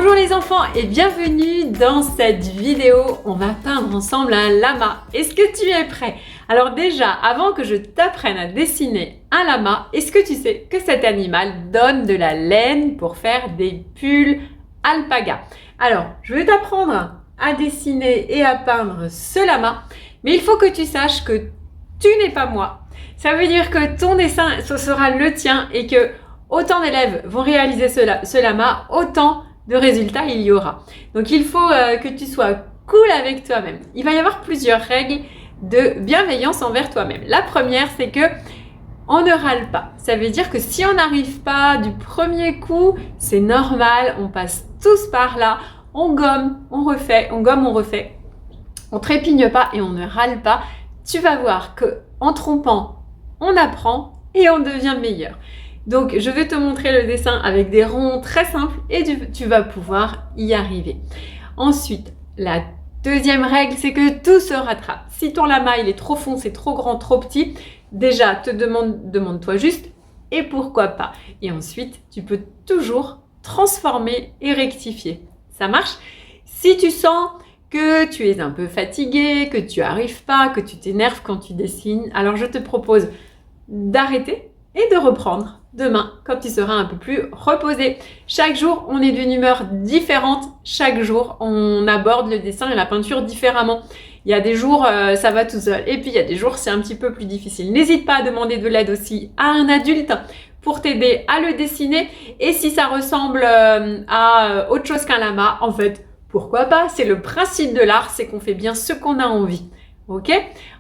Bonjour les enfants et bienvenue dans cette vidéo. On va peindre ensemble un lama. Est-ce que tu es prêt? Alors déjà, avant que je t'apprenne à dessiner un lama, est-ce que tu sais que cet animal donne de la laine pour faire des pulls alpaga? Alors, je vais t'apprendre à dessiner et à peindre ce lama, mais il faut que tu saches que tu n'es pas moi. Ça veut dire que ton dessin, ce sera le tien et que autant d'élèves vont réaliser ce lama, autant de résultats il y aura. Donc il faut que tu sois cool avec toi-même. Il va y avoir plusieurs règles de bienveillance envers toi-même. La première, c'est que on ne râle pas. Ça veut dire que si on n'arrive pas du premier coup, c'est normal, on passe tous par là, on gomme, on refait, on gomme, on refait. On trépigne pas et on ne râle pas. Tu vas voir que en trompant, on apprend et on devient meilleur. Donc, je vais te montrer le dessin avec des ronds très simples et tu vas pouvoir y arriver. Ensuite, la deuxième règle, c'est que tout se rattrape. Si ton lama, il est trop foncé, trop grand, trop petit, déjà, demande-toi juste et pourquoi pas. Et ensuite, tu peux toujours transformer et rectifier. Ça marche? Si tu sens que tu es un peu fatigué, que tu n'arrives pas, que tu t'énerves quand tu dessines, alors je te propose d'arrêter et de reprendre demain quand tu seras un peu plus reposé. Chaque jour, on est d'une humeur différente. Chaque jour, on aborde le dessin et la peinture différemment. Il y a des jours, ça va tout seul. Et puis, il y a des jours, c'est un petit peu plus difficile. N'hésite pas à demander de l'aide aussi à un adulte pour t'aider à le dessiner. Et si ça ressemble à autre chose qu'un lama, en fait, pourquoi pas? C'est le principe de l'art, c'est qu'on fait bien ce qu'on a envie. Ok?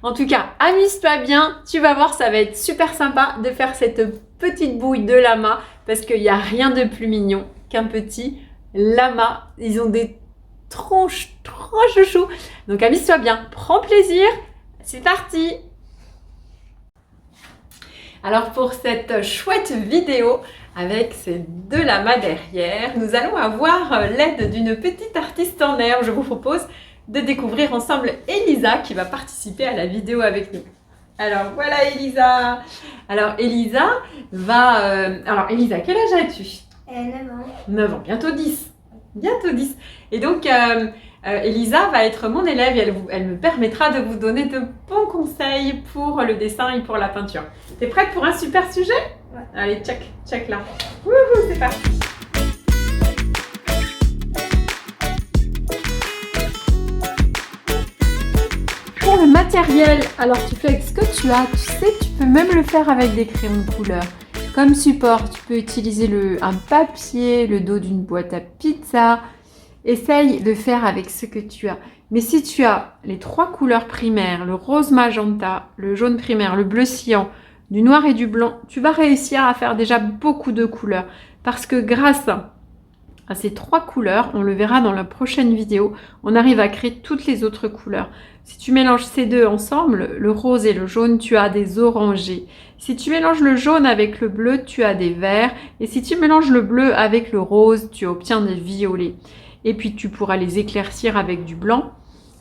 En tout cas, amuse-toi bien. Tu vas voir, ça va être super sympa de faire cette petite bouille de lama parce qu'il n'y a rien de plus mignon qu'un petit lama. Ils ont des tronches trop chouchous. Donc amuse-toi bien, prends plaisir. C'est parti! Alors pour cette chouette vidéo avec ces deux lamas derrière, nous allons avoir l'aide d'une petite artiste en herbe. Je vous propose de découvrir ensemble Elisa qui va participer à la vidéo avec nous. Alors voilà Elisa. Alors Elisa va... Alors Elisa, quel âge as-tu? 9 ans. 9 ans, bientôt 10. Bientôt 10. Et donc Elisa va être mon élève et elle me permettra de vous donner de bons conseils pour le dessin et pour la peinture. T'es prête pour un super sujet? Ouais. Allez, check là. Wouhou, c'est parti. Pour le matériel, alors tu fais avec ce que tu as. Tu sais, tu peux même le faire avec des crayons de couleur. Comme support, tu peux utiliser un papier, le dos d'une boîte à pizza. Essaye de faire avec ce que tu as. Mais si tu as les 3 couleurs primaires, le rose magenta, le jaune primaire, le bleu cyan, du noir et du blanc, tu vas réussir à faire déjà beaucoup de couleurs. Parce que grâce à ces 3 couleurs, on le verra dans la prochaine vidéo, on arrive à créer toutes les autres couleurs. Si tu mélanges ces deux ensemble, le rose et le jaune, tu as des orangés. Si tu mélanges le jaune avec le bleu, tu as des verts. Et si tu mélanges le bleu avec le rose, tu obtiens des violets. Et puis tu pourras les éclaircir avec du blanc.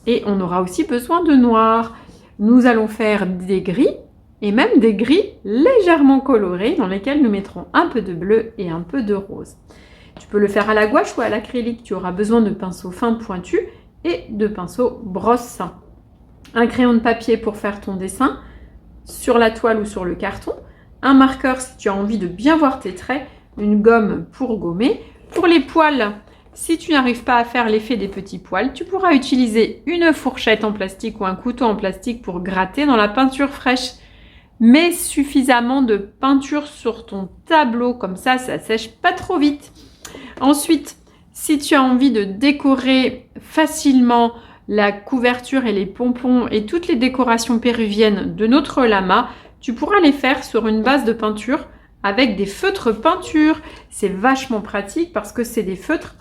Et on aura aussi besoin de noir. Nous allons faire des gris et même des gris légèrement colorés dans lesquels nous mettrons un peu de bleu et un peu de rose. Tu peux le faire à la gouache ou à l'acrylique. Tu auras besoin de pinceaux fins pointus et de pinceaux brosse. Un crayon de papier pour faire ton dessin sur la toile ou sur le carton. Un marqueur si tu as envie de bien voir tes traits. Une gomme pour gommer. Pour les poils, si tu n'arrives pas à faire l'effet des petits poils, tu pourras utiliser une fourchette en plastique ou un couteau en plastique pour gratter dans la peinture fraîche. Mets suffisamment de peinture sur ton tableau, comme ça sèche pas trop vite. Ensuite, si tu as envie de décorer facilement la couverture et les pompons et toutes les décorations péruviennes de notre lama, tu pourras les faire sur une base de peinture avec des feutres peinture. C'est vachement pratique parce que c'est des feutres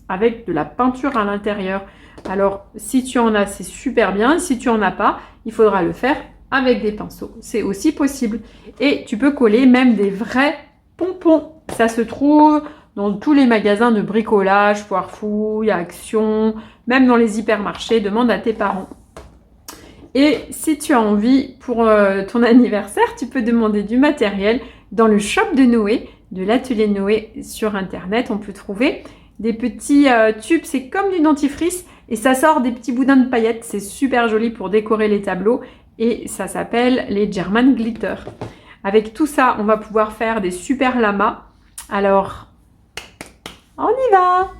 avec de la peinture à l'intérieur. Alors, si tu en as, c'est super bien. Si tu en as pas, il faudra le faire avec des pinceaux. C'est aussi possible. Et tu peux coller même des vrais pompons. Ça se trouve dans tous les magasins de bricolage, Foire Fouille, Action, même dans les hypermarchés, demande à tes parents. Et si tu as envie pour ton anniversaire, tu peux demander du matériel dans le shop de Noé, de l'atelier Noé sur internet. On peut trouver des petits tubes, c'est comme du dentifrice et ça sort des petits boudins de paillettes. C'est super joli pour décorer les tableaux et ça s'appelle les German Glitter. Avec tout ça, on va pouvoir faire des super lamas. Alors, on y va!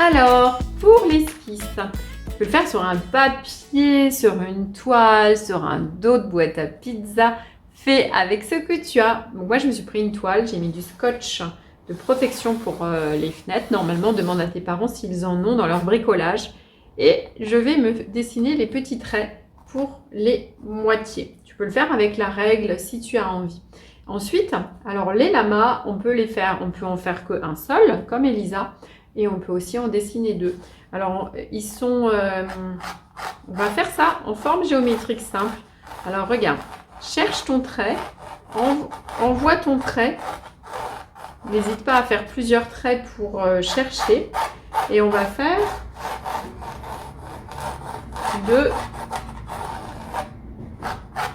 Alors, pour l'esquisse, tu peux le faire sur un papier, sur une toile, sur un dos de boîte à pizza. Fais avec ce que tu as. Donc moi, je me suis pris une toile, j'ai mis du scotch de protection pour les fenêtres. Normalement, demande à tes parents s'ils en ont dans leur bricolage. Et je vais me dessiner les petits traits pour les moitiés. Tu peux le faire avec la règle si tu as envie. Ensuite, alors les lamas, on peut en faire qu'un seul, comme Elisa. Et on peut aussi en dessiner deux. Alors, ils sont... on va faire ça en forme géométrique simple. Alors, regarde. Cherche ton trait. Envoie ton trait. N'hésite pas à faire plusieurs traits pour chercher. Et on va faire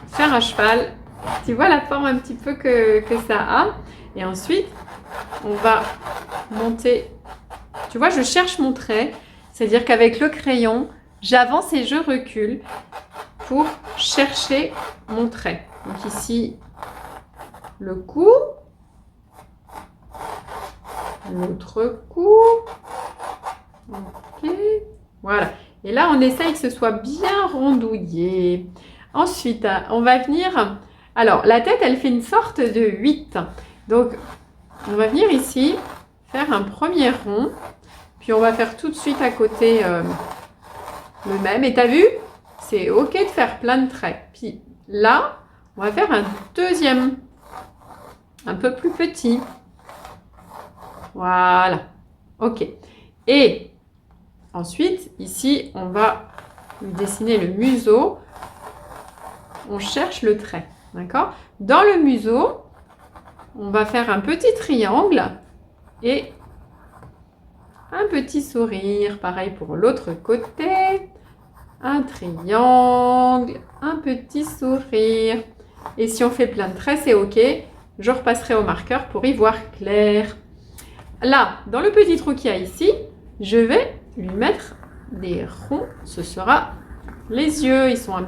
faire à cheval. Tu vois la forme un petit peu que ça a. Et ensuite, on va monter... Tu vois, je cherche mon trait, c'est-à-dire qu'avec le crayon, j'avance et je recule pour chercher mon trait. Donc ici, le cou, l'autre cou, ok, voilà. Et là, on essaye que ce soit bien rondouillé. Ensuite, on va venir... Alors, la tête, elle fait une sorte de 8. Donc, on va venir ici, faire un premier rond. Puis on va faire tout de suite à côté le même. Et tu as vu, c'est ok de faire plein de traits. Puis là, on va faire un deuxième, un peu plus petit. Voilà. Ok. Et ensuite, ici, on va dessiner le museau. On cherche le trait. D'accord? Dans le museau, on va faire un petit triangle et un petit sourire, pareil pour l'autre côté, un triangle, un petit sourire. Et si on fait plein de traits, c'est ok. Je repasserai au marqueur pour y voir clair. Là, dans le petit trou qu'il y a ici, je vais lui mettre des ronds. Ce sera les yeux. Ils sont un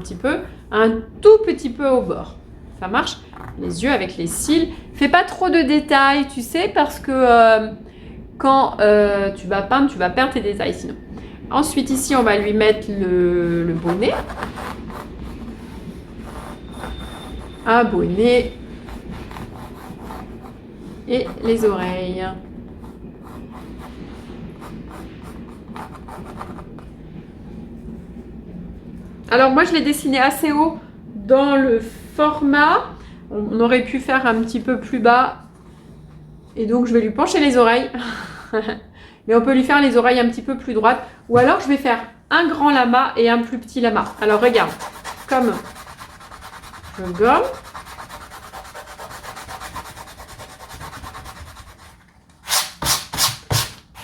tout petit peu au bord. Ça marche? Les yeux avec les cils. Fais pas trop de détails, tu sais, parce que... quand tu vas peindre, tu vas perdre tes détails sinon. Ensuite, ici, on va lui mettre le bonnet. Un bonnet. Et les oreilles. Alors, moi, je l'ai dessiné assez haut dans le format. On aurait pu faire un petit peu plus bas. Et donc, je vais lui pencher les oreilles. Mais on peut lui faire les oreilles un petit peu plus droites. Ou alors, je vais faire un grand lama et un plus petit lama. Alors, regarde. Comme je gomme.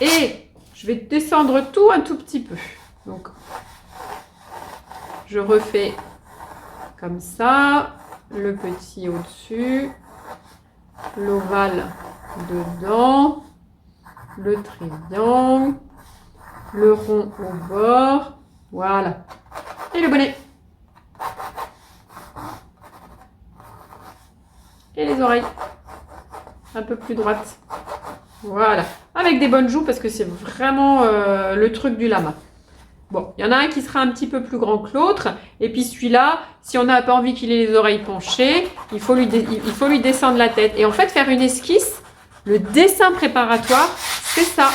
Et je vais descendre tout un tout petit peu. Donc, je refais comme ça. Le petit au-dessus. L'ovale dedans, le triangle, le rond au bord, voilà. Et le bonnet. Et les oreilles, un peu plus droites. Voilà. Avec des bonnes joues parce que c'est vraiment le truc du lama. Bon, il y en a un qui sera un petit peu plus grand que l'autre. Et puis celui-là, si on n'a pas envie qu'il ait les oreilles penchées, il faut lui descendre la tête. Et en fait, faire une esquisse, le dessin préparatoire, c'est ça.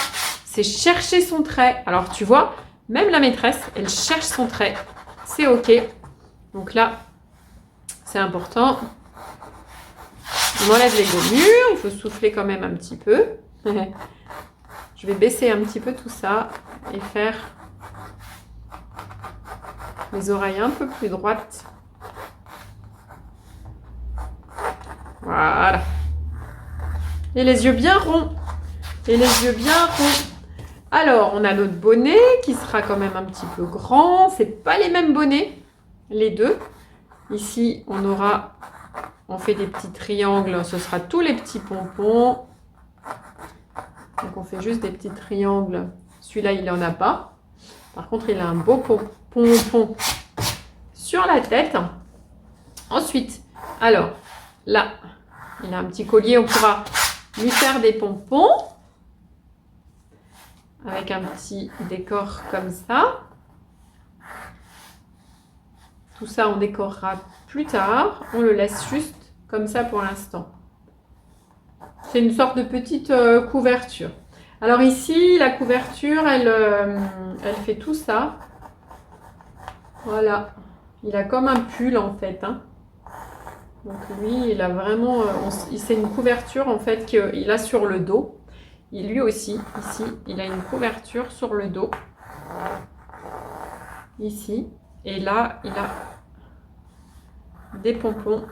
C'est chercher son trait. Alors, tu vois, même la maîtresse, elle cherche son trait. C'est OK. Donc là, c'est important. On enlève les gommures. Il faut souffler quand même un petit peu. Je vais baisser un petit peu tout ça et faire les oreilles un peu plus droites. Voilà. Et les yeux bien ronds. Et les yeux bien ronds. Alors, on a notre bonnet qui sera quand même un petit peu grand. C'est pas les mêmes bonnets. les deux. Ici, on fait des petits triangles, ce sera tous les petits pompons. Donc on fait juste des petits triangles. Celui-là, il n'en a pas. Par contre, il a un beau pompon sur la tête. Ensuite, alors, là, il a un petit collier, on pourra lui faire des pompons. Avec un petit décor comme ça. Tout ça, on décorera plus tard. On le laisse juste comme ça pour l'instant. C'est une sorte de petite couverture. Alors ici, la couverture, elle fait tout ça. Voilà. Il a comme un pull en fait. Hein. Donc lui, il a vraiment... c'est une couverture en fait qu'il a sur le dos. Et lui aussi, ici, il a une couverture sur le dos. Ici. Et là, il a des pompons.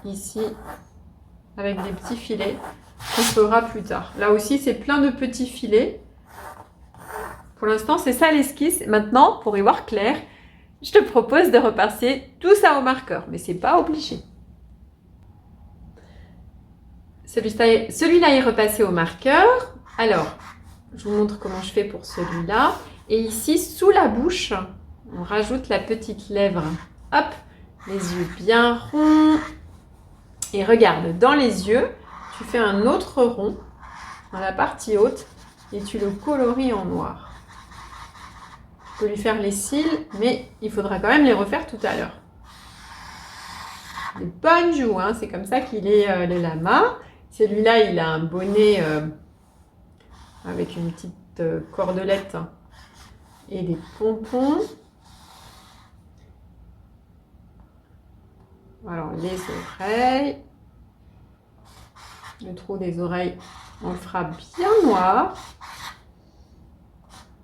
Ici, avec des petits filets qu'on fera plus tard. Là aussi, c'est plein de petits filets. Pour l'instant, c'est ça l'esquisse. Maintenant, pour y voir clair, je te propose de repasser tout ça au marqueur. Mais c'est pas obligé. Celui-là est repassé au marqueur. Alors, je vous montre comment je fais pour celui-là. Et ici, sous la bouche, on rajoute la petite lèvre. Hop, les yeux bien ronds. Et regarde, dans les yeux, tu fais un autre rond dans la partie haute et tu le coloris en noir. Tu peux lui faire les cils, mais il faudra quand même les refaire tout à l'heure. Des bonnes joues, hein, c'est comme ça qu'il est le lama. Celui-là, il a un bonnet avec une petite cordelette et des pompons. Alors, les oreilles. Le trou des oreilles, on le fera bien noir.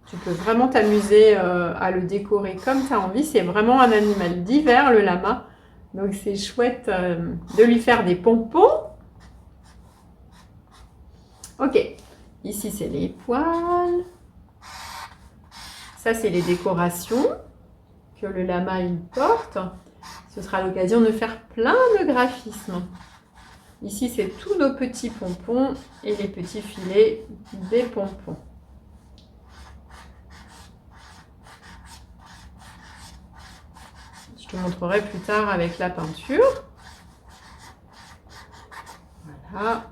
Tu peux vraiment t'amuser à le décorer comme tu as envie. C'est vraiment un animal d'hiver, le lama. Donc, c'est chouette de lui faire des pompons. Ok, ici, c'est les poils. Ça, c'est les décorations que le lama il porte. Ce sera l'occasion de faire plein de graphismes. Ici, c'est tous nos petits pompons et les petits filets des pompons. Je te montrerai plus tard avec la peinture. Voilà.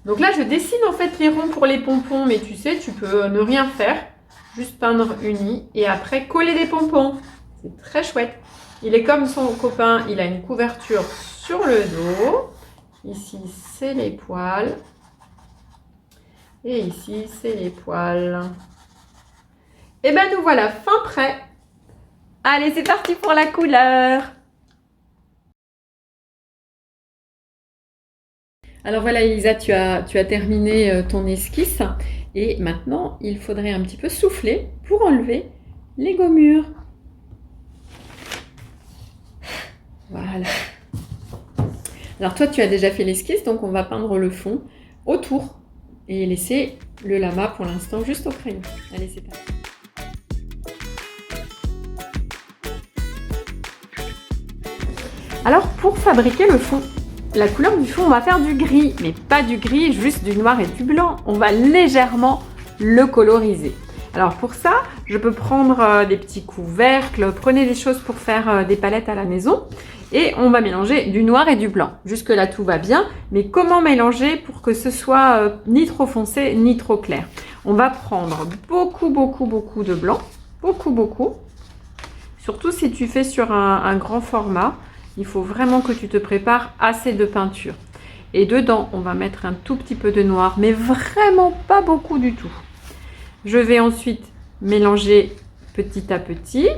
Donc là, je dessine en fait les ronds pour les pompons, mais tu sais, tu peux ne rien faire. Juste peindre uni et après coller des pompons. C'est très chouette. Il est comme son copain, il a une couverture sur le dos. Ici, c'est les poils. Et ici, c'est les poils. Et bien, nous voilà fin prêt. Allez, c'est parti pour la couleur. Alors voilà, Elisa, tu as terminé ton esquisse. Et maintenant, il faudrait un petit peu souffler pour enlever les gommures. Voilà. Alors toi, tu as déjà fait l'esquisse, donc on va peindre le fond autour et laisser le lama pour l'instant juste au crayon. Allez, c'est parti. Alors, pour fabriquer le fond, la couleur du fond, on va faire du gris, mais pas du gris, juste du noir et du blanc. On va légèrement le coloriser. Alors pour ça, je peux prendre des petits couvercles, prenez des choses pour faire des palettes à la maison et on va mélanger du noir et du blanc. Jusque là tout va bien, mais comment mélanger pour que ce soit ni trop foncé ni trop clair? On va prendre beaucoup de blanc, beaucoup. Surtout si tu fais sur un grand format, il faut vraiment que tu te prépares assez de peinture. Et dedans, on va mettre un tout petit peu de noir, mais vraiment pas beaucoup du tout. Je vais ensuite mélanger petit à petit,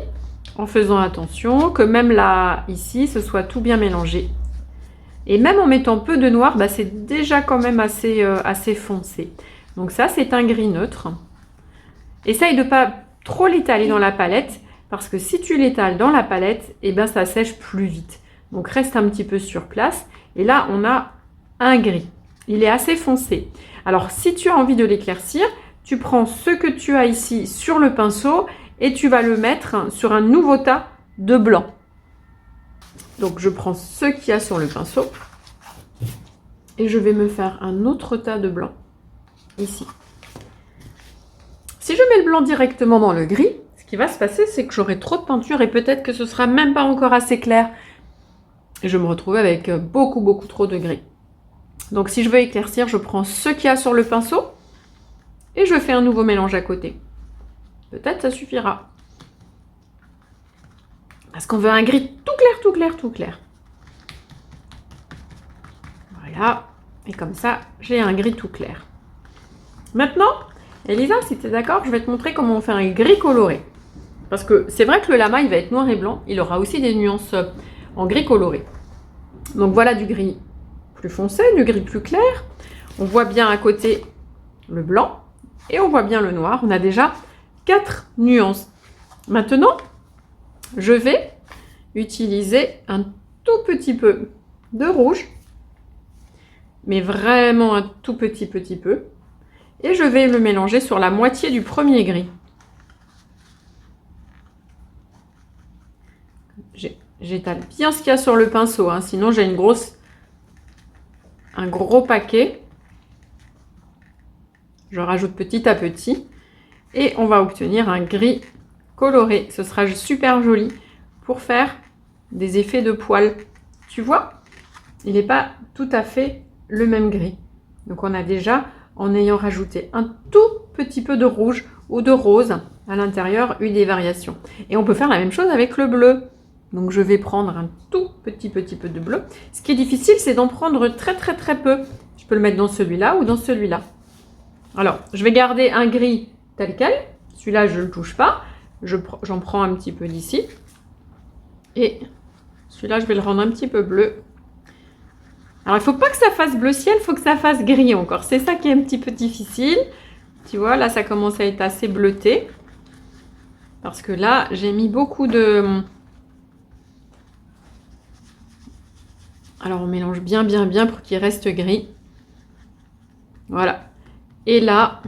en faisant attention que même là, ici, ce soit tout bien mélangé. Et même en mettant peu de noir, bah, c'est déjà quand même assez foncé. Donc ça, c'est un gris neutre. Essaye de ne pas trop l'étaler dans la palette, parce que si tu l'étales dans la palette, eh ben, ça sèche plus vite. Donc reste un petit peu sur place. Et là, on a un gris. il est assez foncé. Alors, si tu as envie de l'éclaircir, tu prends ce que tu as ici sur le pinceau et tu vas le mettre sur un nouveau tas de blanc. Donc, je prends ce qu'il y a sur le pinceau et je vais me faire un autre tas de blanc ici. Si je mets le blanc directement dans le gris, ce qui va se passer, c'est que j'aurai trop de peinture et peut-être que ce sera même pas encore assez clair. Et je me retrouve avec beaucoup trop de gris. Donc si je veux éclaircir, je prends ce qu'il y a sur le pinceau et je fais un nouveau mélange à côté. Peut-être ça suffira. Parce qu'on veut un gris tout clair. Voilà. Et comme ça, j'ai un gris tout clair. Maintenant, Elisa, si tu es d'accord, je vais te montrer comment on fait un gris coloré. Parce que c'est vrai que le lama, il va être noir et blanc. Il aura aussi des nuances en gris coloré. Donc voilà du gris plus foncé, du gris plus clair. On voit bien à côté le blanc et on voit bien le noir. On a déjà 4 nuances. Maintenant, je vais utiliser un tout petit peu de rouge, mais vraiment un tout petit peu. Et je vais le mélanger sur la moitié du premier gris. J'étale bien ce qu'il y a sur le pinceau, hein, sinon j'ai un gros paquet. Je rajoute petit à petit et on va obtenir un gris coloré. Ce sera super joli pour faire des effets de poils. Tu vois, il n'est pas tout à fait le même gris. Donc on a déjà, en ayant rajouté un tout petit peu de rouge ou de rose à l'intérieur, eu des variations. Et on peut faire la même chose avec le bleu. Donc je vais prendre un tout petit peu de bleu. Ce qui est difficile, c'est d'en prendre très peu. Je peux le mettre dans celui-là ou dans celui-là. Alors, je vais garder un gris tel quel. Celui-là, je ne le touche pas. J'en prends un petit peu d'ici. Et celui-là, je vais le rendre un petit peu bleu. Alors, il ne faut pas que ça fasse bleu ciel, il faut que ça fasse gris encore. C'est ça qui est un petit peu difficile. Tu vois, là, ça commence à être assez bleuté. Parce que là, j'ai mis beaucoup de... Alors, on mélange bien pour qu'il reste gris. Voilà. Et là,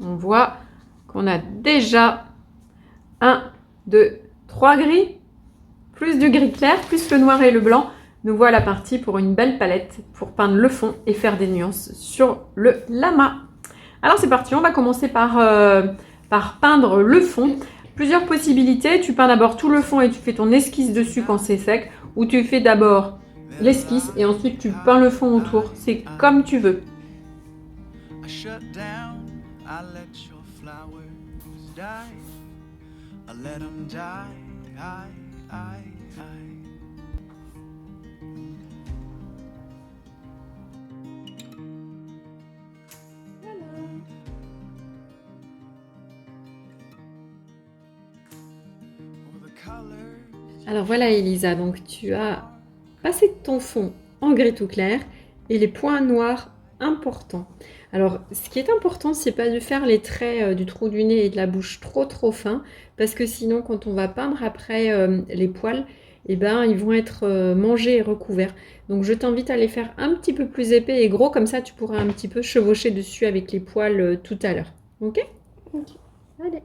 on voit qu'on a déjà 1, 2, 3 gris, plus du gris clair, plus le noir et le blanc. Nous voilà partis pour une belle palette pour peindre le fond et faire des nuances sur le lama. Alors, c'est parti. On va commencer par peindre le fond. Plusieurs possibilités. Tu peins d'abord tout le fond et tu fais ton esquisse dessus quand c'est sec. Ou tu fais d'abord l'esquisse et ensuite tu peins le fond autour. C'est comme tu veux. Alors voilà Elisa, donc tu as passé ton fond en gris tout clair et les points noirs importants. Alors ce qui est important, c'est pas de faire les traits du trou du nez et de la bouche trop fins, parce que sinon quand on va peindre après les poils, eh ben, ils vont être mangés et recouverts. Donc je t'invite à les faire un petit peu plus épais et gros, comme ça tu pourras un petit peu chevaucher dessus avec les poils tout à l'heure. Ok? Ok. Allez.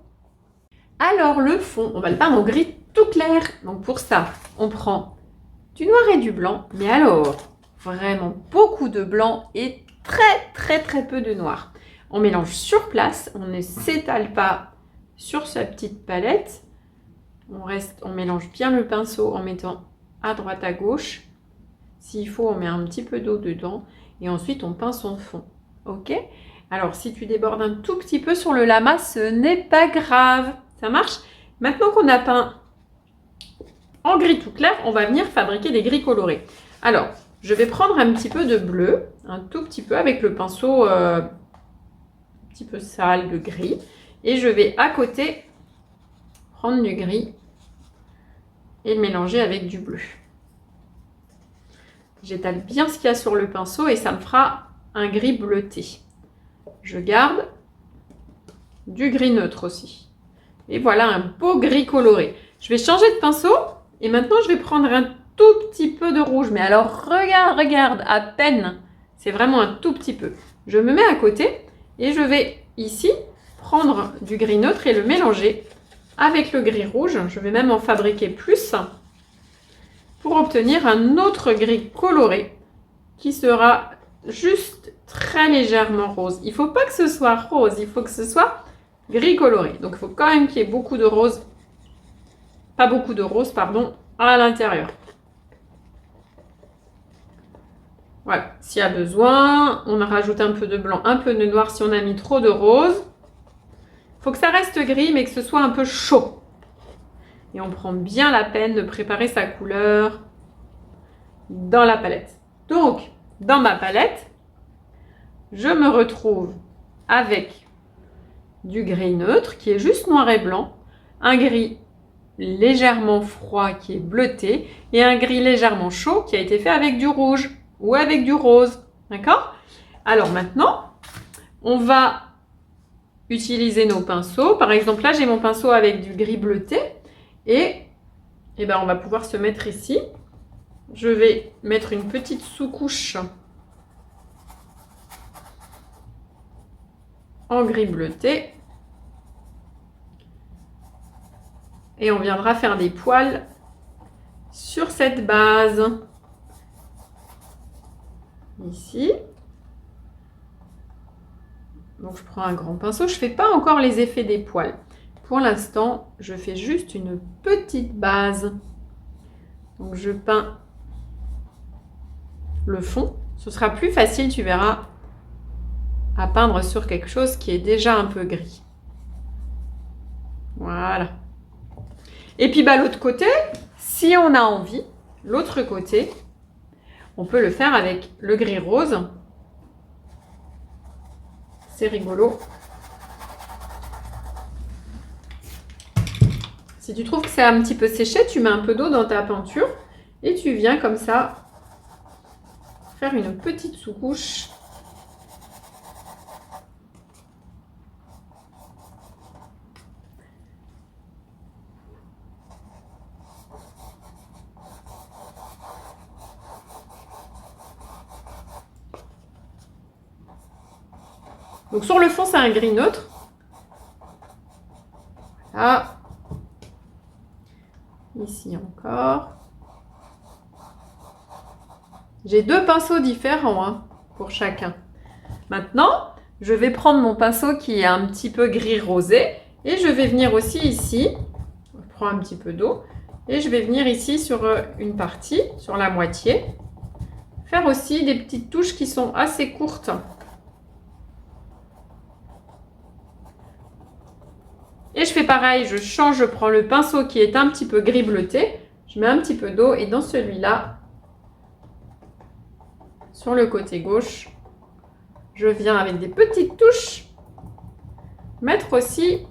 Alors le fond, on va le peindre en gris tout clair. Donc pour ça, on prend du noir et du blanc, mais alors vraiment beaucoup de blanc et très peu de noir. On mélange sur place, on ne s'étale pas sur sa petite palette. On mélange bien le pinceau en mettant à droite à gauche. S'il faut, on met un petit peu d'eau dedans et ensuite on peint son fond. Ok? Alors si tu débordes un tout petit peu sur le lama, ce n'est pas grave. Ça marche? Maintenant qu'on a peint en gris tout clair, on va venir fabriquer des gris colorés. Alors, je vais prendre un petit peu de bleu, un tout petit peu avec le pinceau un petit peu sale de gris. Et je vais à côté prendre du gris et le mélanger avec du bleu. J'étale bien ce qu'il y a sur le pinceau et ça me fera un gris bleuté. Je garde du gris neutre aussi. Et voilà un beau gris coloré. Je vais changer de pinceau et maintenant je vais prendre un tout petit peu de rouge. Mais alors regarde, à peine C'est vraiment un tout petit peu. Je me mets à côté et je vais ici prendre du gris neutre et le mélanger avec le gris rouge. Je vais même en fabriquer plus pour obtenir un autre gris coloré qui sera juste très légèrement rose. Il ne faut pas que ce soit rose, il faut que ce soit gris coloré. Donc il faut quand même qu'il y ait beaucoup de rose, pas beaucoup de rose, pardon, à l'intérieur. Voilà, s'il y a besoin, on rajoute un peu de blanc, un peu de noir si on a mis trop de rose. Il faut que ça reste gris, mais que ce soit un peu chaud. Et on prend bien la peine de préparer sa couleur dans la palette. Donc, dans ma palette, je me retrouve avec du gris neutre qui est juste noir et blanc, un gris légèrement froid qui est bleuté et un gris légèrement chaud qui a été fait avec du rouge ou avec du rose. D'accord? Alors maintenant, on va utiliser nos pinceaux. Par exemple, là, j'ai mon pinceau avec du gris bleuté et ben, on va pouvoir se mettre ici. Je vais mettre une petite sous-couche en gris bleuté. Et on viendra faire des poils sur cette base. Ici. Donc je prends un grand pinceau. Je ne fais pas encore les effets des poils. Pour l'instant, je fais juste une petite base. Donc je peins le fond. Ce sera plus facile, tu verras, à peindre sur quelque chose qui est déjà un peu gris. Voilà. Et puis bah, l'autre côté, si on a envie, l'autre côté, on peut le faire avec le gris rose. C'est rigolo. Si tu trouves que c'est un petit peu séché, tu mets un peu d'eau dans ta peinture et tu viens comme ça faire une petite sous-couche. Donc sur le fond, c'est un gris neutre. Voilà. Ici encore. J'ai deux pinceaux différents hein, pour chacun. Maintenant, je vais prendre mon pinceau qui est un petit peu gris rosé et je vais venir aussi ici. Je prends un petit peu d'eau et je vais venir ici sur une partie, sur la moitié, faire aussi des petites touches qui sont assez courtes. Et je fais pareil, je change, je prends le pinceau qui est un petit peu gris bleuté, je mets un petit peu d'eau et dans celui-là, sur le côté gauche, je viens avec des petites touches mettre aussi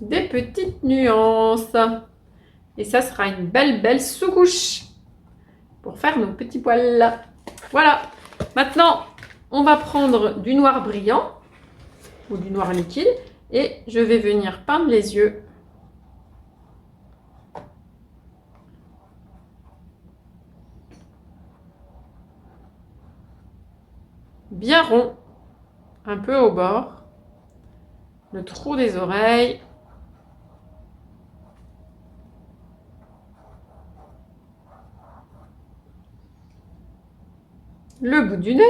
des petites nuances. Et ça sera une belle sous-couche pour faire nos petits poils. Voilà. Maintenant, on va prendre du noir brillant ou du noir liquide et je vais venir peindre les yeux. Bien rond, un peu au bord, le trou des oreilles. Le bout du nez.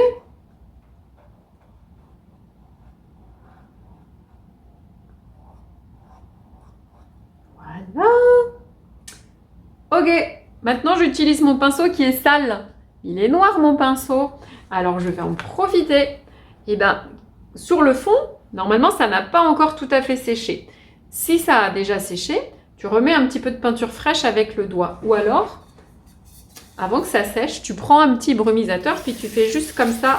Voilà. Ok, maintenant j'utilise mon pinceau qui est sale. Il est noir mon pinceau. Alors je vais en profiter. Et bien, sur le fond, normalement ça n'a pas encore tout à fait séché. Si ça a déjà séché, tu remets un petit peu de peinture fraîche avec le doigt. Ou alors, avant que ça sèche, tu prends un petit brumisateur, puis tu fais juste comme ça.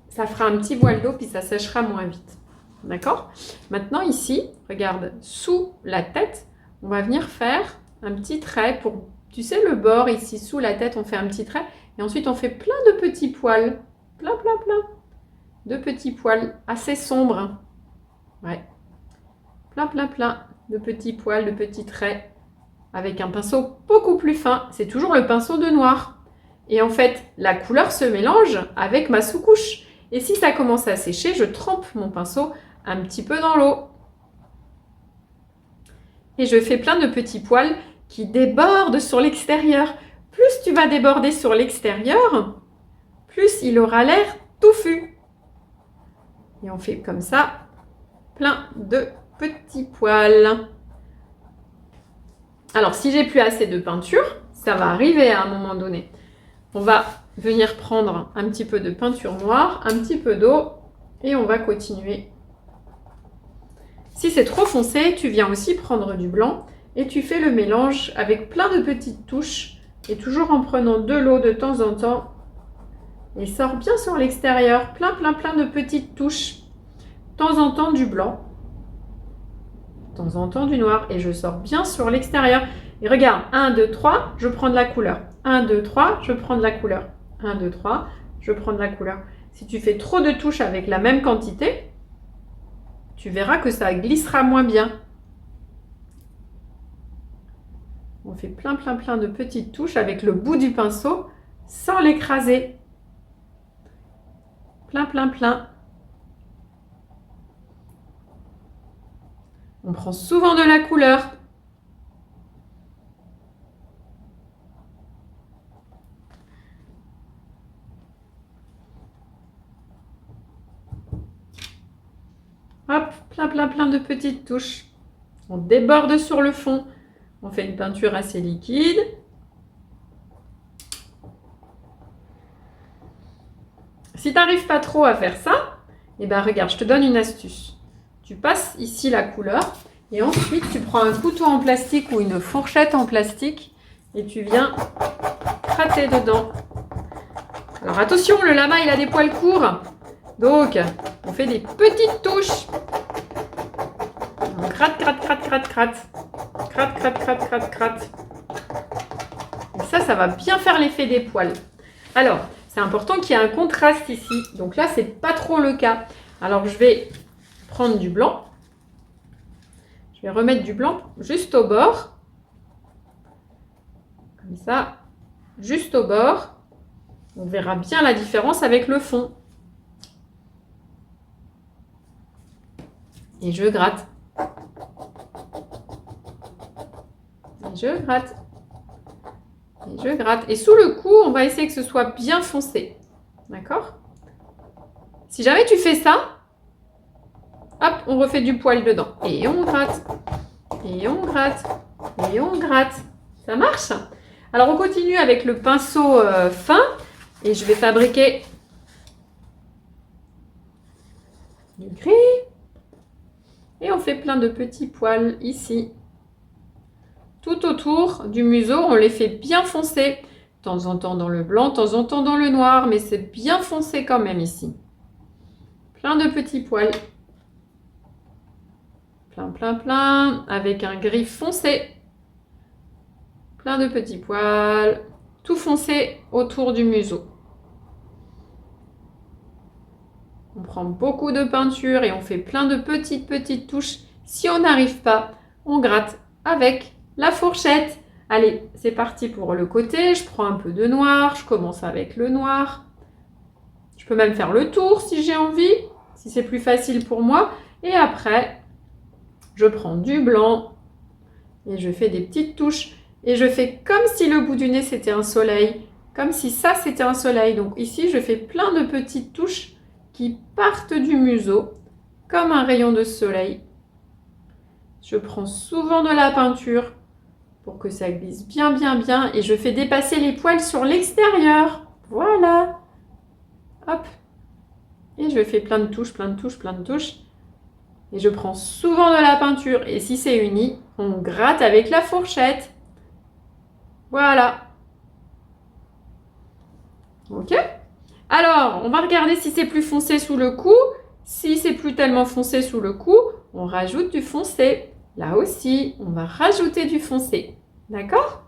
Ça fera un petit voile d'eau, puis ça séchera moins vite. D'accord? Maintenant ici, regarde, sous la tête, on va venir faire un petit trait pour, tu sais, le bord ici, sous la tête, on fait un petit trait. Et ensuite, on fait plein de petits poils. Plein de petits poils assez sombres. Ouais. Plein de petits poils, de petits traits. avec un pinceau beaucoup plus fin. C'est toujours le pinceau de noir. Et en fait, la couleur se mélange avec ma sous-couche. Et si ça commence à sécher, je trempe mon pinceau un petit peu dans l'eau. Et je fais plein de petits poils qui débordent sur l'extérieur. Plus tu vas déborder sur l'extérieur, plus il aura l'air touffu. Et on fait comme ça, plein de petits poils. Alors, si j'ai plus assez de peinture, ça va arriver à un moment donné. On va venir prendre un petit peu de peinture noire, un petit peu d'eau et on va continuer. Si c'est trop foncé, tu viens aussi prendre du blanc et tu fais le mélange avec plein de petites touches et toujours en prenant de l'eau de temps en temps. Et sort bien sur l'extérieur, plein de petites touches. De temps en temps du blanc, de temps en temps du noir et je sors bien sur l'extérieur. Et regarde, 1, 2, 3, je prends de la couleur. 1, 2, 3, je prends de la couleur. 1, 2, 3, je prends de la couleur. Si tu fais trop de touches avec la même quantité, tu verras que ça glissera moins bien. On fait plein de petites touches avec le bout du pinceau sans l'écraser. Plein. On prend souvent de la couleur. Hop, plein de petites touches. On déborde sur le fond. On fait une peinture assez liquide. Si tu n'arrives pas trop à faire ça, eh ben regarde, je te donne une astuce. Tu passes ici la couleur et ensuite tu prends un couteau en plastique ou une fourchette en plastique et tu viens gratter dedans. Alors attention, le lama il a des poils courts, donc on fait des petites touches. On gratte. Gratte. Et ça va bien faire l'effet des poils. Alors, c'est important qu'il y ait un contraste ici. Donc là, c'est pas trop le cas. Alors, je vais prendre du blanc. Je vais remettre du blanc juste au bord. Comme ça, juste au bord. On verra bien la différence avec le fond. Et je gratte. Et je gratte. Et je gratte. Et sous le cou, on va essayer que ce soit bien foncé. D'accord? Si jamais tu fais ça, hop, on refait du poil dedans. Et on gratte. Et on gratte. Et on gratte. Ça marche? Alors, on continue avec le pinceau fin. Et je vais fabriquer du gris. Et on fait plein de petits poils ici. Tout autour du museau, on les fait bien foncer. De temps en temps dans le blanc, de temps en temps dans le noir. Mais c'est bien foncé quand même ici. Plein de petits poils. Plein. Avec un gris foncé. Plein de petits poils. Tout foncé autour du museau. On prend beaucoup de peinture et on fait plein de petites touches. Si on n'arrive pas, on gratte avec la fourchette. Allez, c'est parti pour le côté. Je prends un peu de noir. Je commence avec le noir. Je peux même faire le tour si j'ai envie, si c'est plus facile pour moi. Et après, je prends du blanc et je fais des petites touches. Et je fais comme si le bout du nez c'était un soleil. Comme si ça c'était un soleil. Donc ici, je fais plein de petites touches qui partent du museau comme un rayon de soleil. Je prends souvent de la peinture pour que ça glisse bien et je fais dépasser les poils sur l'extérieur. Voilà. Hop. Et je fais plein de touches. Et je prends souvent de la peinture. Et si c'est uni, on gratte avec la fourchette. Voilà. Ok ? Alors, on va regarder si c'est plus foncé sous le cou. Si c'est plus tellement foncé sous le cou, on rajoute du foncé. Là aussi, on va rajouter du foncé. D'accord?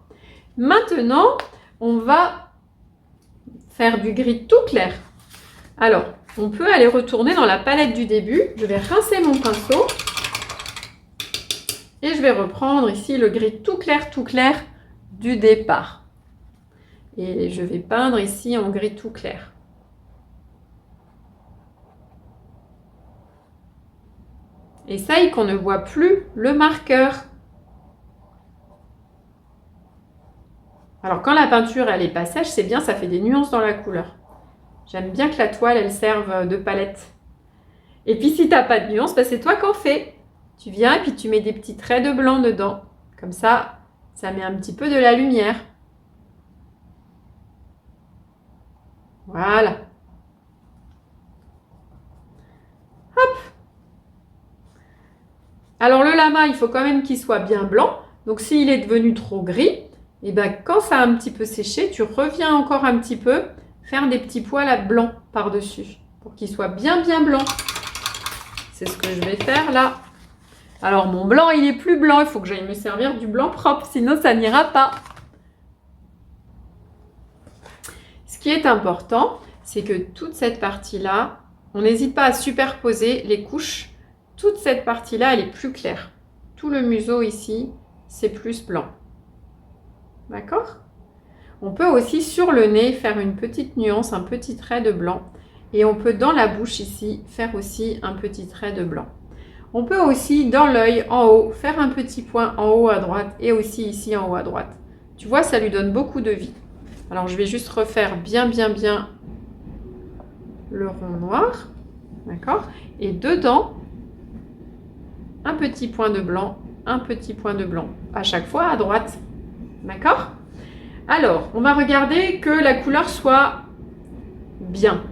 Maintenant, on va faire du gris tout clair. Alors, on peut aller retourner dans la palette du début. Je vais rincer mon pinceau. Et je vais reprendre ici le gris tout clair du départ. Et je vais peindre ici en gris tout clair. Essaye qu'on ne voit plus le marqueur. Alors quand la peinture elle est pas sèche, c'est bien, ça fait des nuances dans la couleur. J'aime bien que la toile elle serve de palette. Et puis si tu n'as pas de nuances, c'est toi qui en fais. Tu viens et puis tu mets des petits traits de blanc dedans. Comme ça, ça met un petit peu de la lumière. Voilà. Hop. Alors le lama, il faut quand même qu'il soit bien blanc. Donc s'il est devenu trop gris, et quand ça a un petit peu séché, tu reviens encore un petit peu faire des petits poils à blanc par-dessus pour qu'il soit bien blanc. C'est ce que je vais faire là. Alors mon blanc, il est plus blanc. Il faut que j'aille me servir du blanc propre, sinon ça n'ira pas. Ce qui est important, c'est que toute cette partie-là, on n'hésite pas à superposer les couches. Toute cette partie-là, elle est plus claire. Tout le museau ici, c'est plus blanc. D'accord ? On peut aussi sur le nez faire une petite nuance, un petit trait de blanc. Et on peut dans la bouche ici faire aussi un petit trait de blanc. On peut aussi dans l'œil en haut faire un petit point en haut à droite et aussi ici en haut à droite. Tu vois, ça lui donne beaucoup de vie. Alors je vais juste refaire bien le rond noir. D'accord ? Et dedans, un petit point de blanc, un petit point de blanc. À chaque fois à droite. D'accord ? Alors, on va regarder que la couleur soit bien.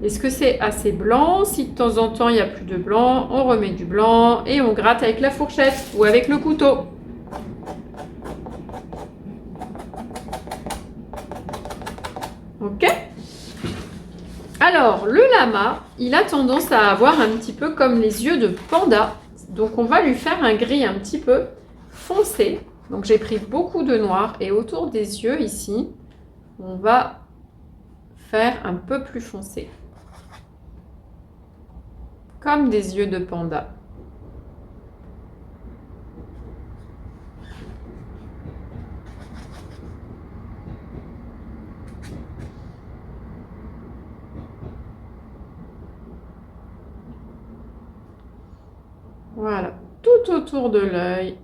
Est-ce que c'est assez blanc? Si de temps en temps il n'y a plus de blanc, on remet du blanc et on gratte avec la fourchette ou avec le couteau. Ok? Alors, le lama, il a tendance à avoir un petit peu comme les yeux de panda. Donc, on va lui faire un gris un petit peu foncé. Donc, j'ai pris beaucoup de noir et autour des yeux ici, on va faire un peu plus foncé. Comme des yeux de panda. Voilà, tout autour de l'œil.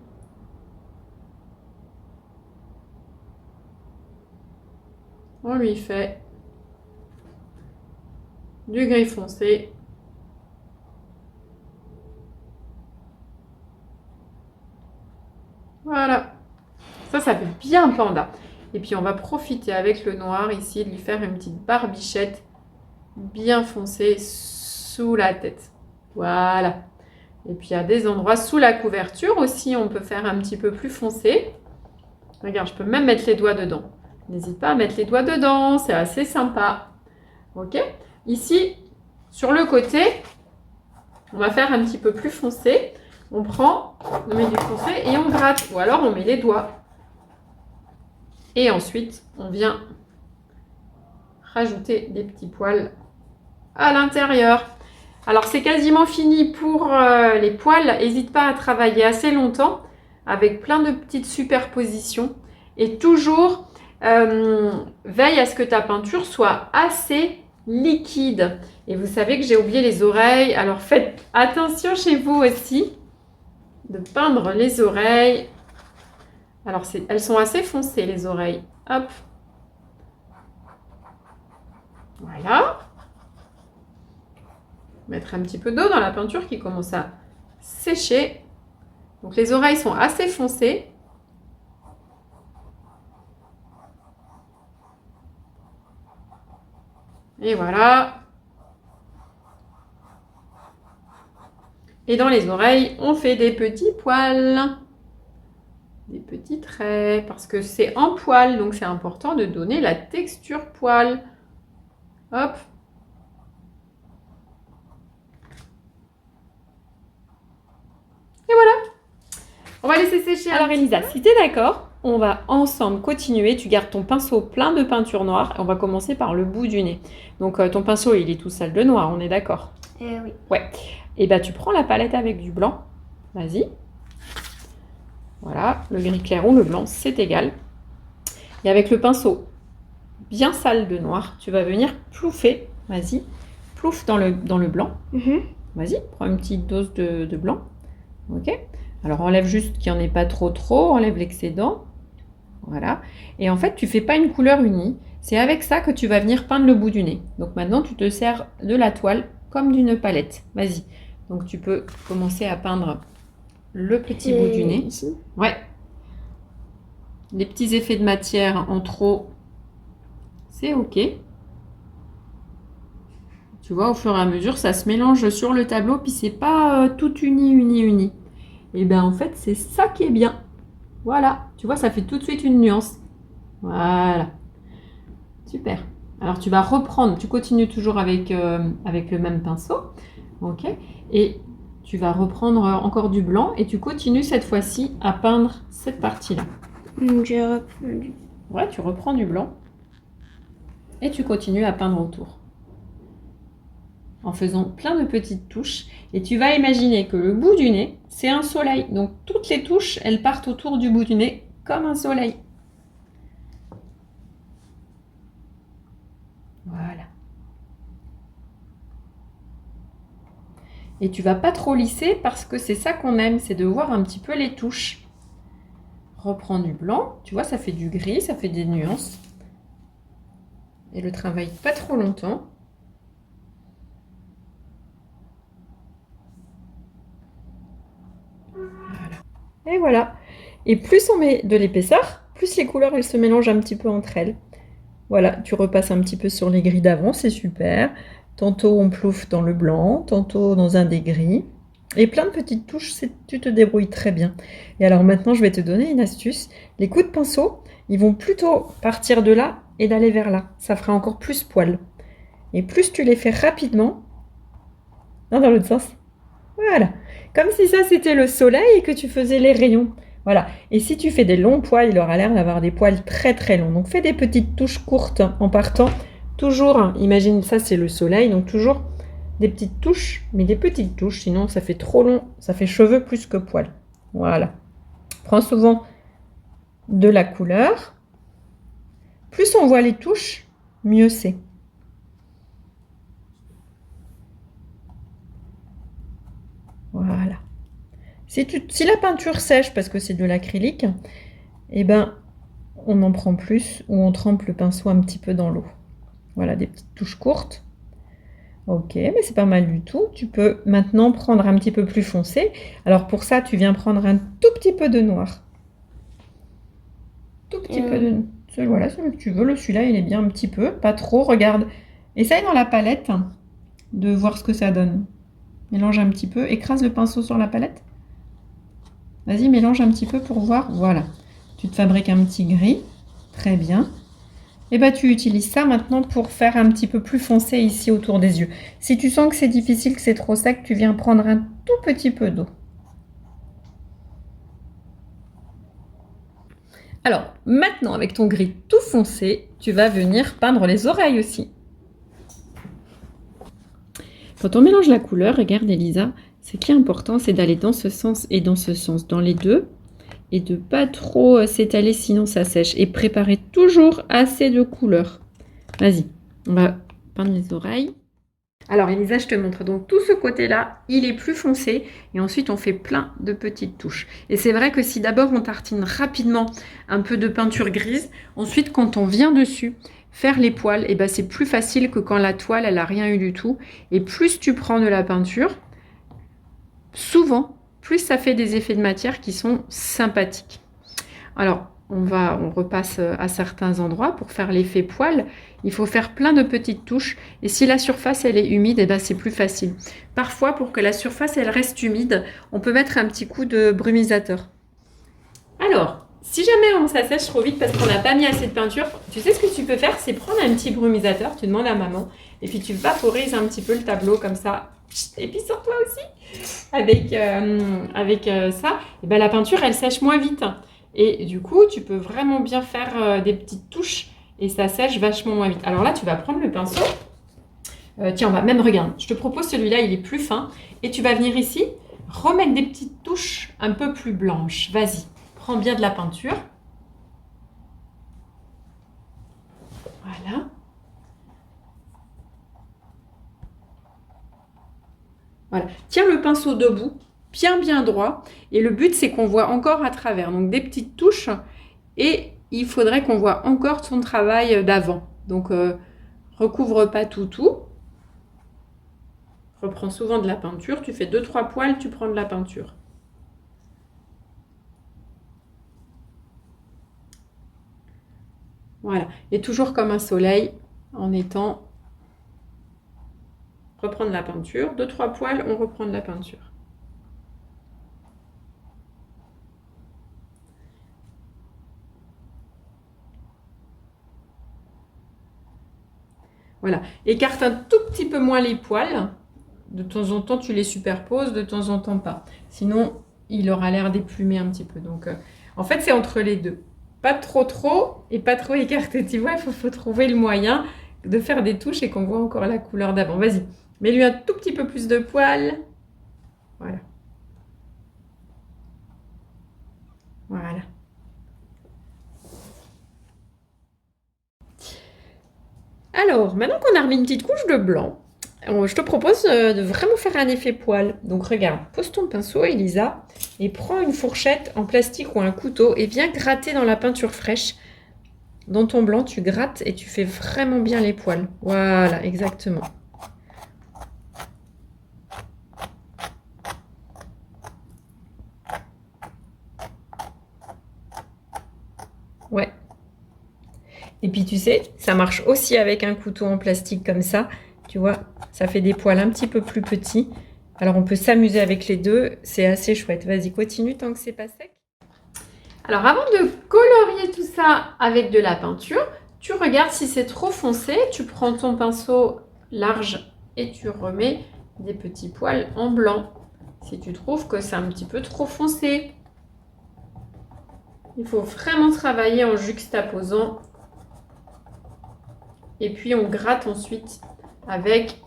On lui fait du gris foncé. Voilà. Ça fait bien panda. Et puis, on va profiter avec le noir ici de lui faire une petite barbichette bien foncée sous la tête. Voilà. Et puis, à des endroits sous la couverture aussi, on peut faire un petit peu plus foncé. Regarde, je peux même mettre les doigts dedans. N'hésite pas à mettre les doigts dedans, c'est assez sympa. Ok ? Ici, sur le côté, on va faire un petit peu plus foncé. On prend, on met du foncé et on gratte. Ou alors, on met les doigts. Et ensuite, on vient rajouter des petits poils à l'intérieur. Alors, c'est quasiment fini pour les poils. N'hésite pas à travailler assez longtemps avec plein de petites superpositions. Et toujours, veille à ce que ta peinture soit assez liquide. Et vous savez que j'ai oublié les oreilles. Alors, faites attention chez vous aussi de peindre les oreilles. Alors, elles sont assez foncées, les oreilles. Hop. Voilà. Mettre un petit peu d'eau dans la peinture qui commence à sécher. Donc, les oreilles sont assez foncées. Et voilà. Et dans les oreilles, on fait des petits poils. Des petits traits. Parce que c'est en poil, donc c'est important de donner la texture poil. Hop. Et voilà. On va laisser sécher. Alors Elisa, si tu es d'accord, on va ensemble continuer. Tu gardes ton pinceau plein de peinture noire et on va commencer par le bout du nez. Donc ton pinceau, il est tout sale de noir, on est d'accord? Oui. Ouais. Et tu prends la palette avec du blanc. Vas-y. Voilà, le gris clair ou le blanc, c'est égal. Et avec le pinceau bien sale de noir, tu vas venir plouffer. Vas-y, plouffe dans le blanc. Vas-y, prends une petite dose de blanc. Ok. Alors, enlève juste qu'il n'y en ait pas trop, enlève l'excédent. Voilà. Et en fait, tu ne fais pas une couleur unie. C'est avec ça que tu vas venir peindre le bout du nez. Donc maintenant, tu te sers de la toile comme d'une palette. Vas-y. Donc, tu peux commencer à peindre le petit bout du nez. Ici. Ouais. Les petits effets de matière en trop, c'est ok. Tu vois, au fur et à mesure, ça se mélange sur le tableau, puis c'est pas tout uni. Et bien en fait, c'est ça qui est bien. Voilà, tu vois, ça fait tout de suite une nuance. Voilà. Super. Alors tu vas reprendre, tu continues toujours avec le même pinceau. Ok. Et tu vas reprendre encore du blanc et tu continues cette fois-ci à peindre cette partie-là. Ouais, tu reprends du blanc et tu continues à peindre autour. En faisant plein de petites touches. Et tu vas imaginer que le bout du nez, c'est un soleil. Donc toutes les touches, elles partent autour du bout du nez comme un soleil. Voilà. Et tu vas pas trop lisser parce que c'est ça qu'on aime, c'est de voir un petit peu les touches. Reprends du blanc, tu vois, ça fait du gris, ça fait des nuances. Et le travaille pas trop longtemps. Et voilà. Et plus on met de l'épaisseur, plus les couleurs elles se mélangent un petit peu entre elles. Voilà, tu repasses un petit peu sur les gris d'avant, c'est super. Tantôt on plouffe dans le blanc, tantôt dans un des gris. Et plein de petites touches, tu te débrouilles très bien. Et alors maintenant, je vais te donner une astuce. Les coups de pinceau, ils vont plutôt partir de là et d'aller vers là. Ça fera encore plus poil. Et plus tu les fais rapidement, non, dans l'autre sens. Voilà. Comme si ça, c'était le soleil et que tu faisais les rayons. Voilà. Et si tu fais des longs poils, il aura l'air d'avoir des poils très longs. Donc, fais des petites touches courtes en partant. Toujours, imagine ça, c'est le soleil. Donc, toujours des petites touches, mais des petites touches. Sinon, ça fait trop long. Ça fait cheveux plus que poils. Voilà. Prends souvent de la couleur. Plus on voit les touches, mieux c'est. Voilà. Si la peinture sèche parce que c'est de l'acrylique, eh ben, on en prend plus ou on trempe le pinceau un petit peu dans l'eau. Voilà, des petites touches courtes. Ok, mais c'est pas mal du tout. Tu peux maintenant prendre un petit peu plus foncé. Alors pour ça, tu viens prendre un tout petit peu de noir. Tout petit peu de... Voilà, celui que tu veux. Celui-là, il est bien un petit peu, pas trop. Regarde, essaye dans la palette de voir ce que ça donne. Mélange un petit peu, écrase le pinceau sur la palette. Vas-y, mélange un petit peu pour voir. Voilà. Tu te fabriques un petit gris. Très bien. Et bah, tu utilises ça maintenant pour faire un petit peu plus foncé ici autour des yeux. Si tu sens que c'est difficile, que c'est trop sec, tu viens prendre un tout petit peu d'eau. Alors, maintenant, avec ton gris tout foncé, tu vas venir peindre les oreilles aussi. Quand on mélange la couleur, regarde Elisa, ce qui est important, c'est d'aller dans ce sens et dans ce sens, dans les deux, et de pas trop s'étaler, sinon ça sèche. Et préparer toujours assez de couleur. Vas-y, on va peindre les oreilles. Alors Elisa, je te montre donc tout ce côté-là, il est plus foncé, et ensuite on fait plein de petites touches. Et c'est vrai que si d'abord on tartine rapidement un peu de peinture grise, ensuite quand on vient dessus, faire les poils, et ben c'est plus facile que quand la toile, elle n'a rien eu du tout. Et plus tu prends de la peinture, souvent, plus ça fait des effets de matière qui sont sympathiques. Alors, on repasse à certains endroits pour faire l'effet poil. Il faut faire plein de petites touches. Et si la surface, elle est humide, et ben c'est plus facile. Parfois, pour que la surface, elle reste humide, on peut mettre un petit coup de brumisateur. Alors, si jamais ça sèche trop vite parce qu'on n'a pas mis assez de peinture, tu sais ce que tu peux faire, c'est prendre un petit brumisateur, tu demandes à maman, et puis tu vaporises un petit peu le tableau comme ça. Et puis sur toi aussi, avec ça, et ben la peinture, elle sèche moins vite. Et du coup, tu peux vraiment bien faire des petites touches et ça sèche vachement moins vite. Alors là, tu vas prendre le pinceau. Tiens, on va même, regarde, je te propose celui-là, il est plus fin. Et tu vas venir ici, remettre des petites touches un peu plus blanches. Vas-y. prends bien de la peinture. Voilà. Voilà. Tiens le pinceau debout, bien droit. Et le but, c'est qu'on voit encore à travers. Donc, des petites touches. Et il faudrait qu'on voit encore ton travail d'avant. Donc, recouvre pas tout. Reprends souvent de la peinture. Tu fais 2-3 poils, tu prends de la peinture. Voilà. Et toujours comme un soleil, en étant... Reprendre la peinture. 2-3 poils, on reprend de la peinture. Voilà. Écarte un tout petit peu moins les poils. De temps en temps, tu les superposes, de temps en temps pas. Sinon, il aura l'air déplumé un petit peu. Donc, en fait, c'est entre les deux. Pas trop et pas trop écarté. Tu vois, il faut trouver le moyen de faire des touches et qu'on voit encore la couleur d'avant. Vas-y, mets-lui un tout petit peu plus de poils. Voilà. Voilà. Alors, maintenant qu'on a remis une petite couche de blanc, je te propose de vraiment faire un effet poil. Donc regarde, pose ton pinceau, Elisa, et prends une fourchette en plastique ou un couteau et viens gratter dans la peinture fraîche. Dans ton blanc, tu grattes et tu fais vraiment bien les poils. Voilà, exactement. Ouais. Et puis tu sais, ça marche aussi avec un couteau en plastique comme ça. Tu vois, ça fait des poils un petit peu plus petits. Alors on peut s'amuser avec les deux, c'est assez chouette. Vas-y, continue tant que c'est pas sec. Alors avant de colorier tout ça avec de la peinture, tu regardes si c'est trop foncé. Tu prends ton pinceau large et tu remets des petits poils en blanc. Si tu trouves que c'est un petit peu trop foncé. Il faut vraiment travailler en juxtaposant. Et puis on gratte ensuite avec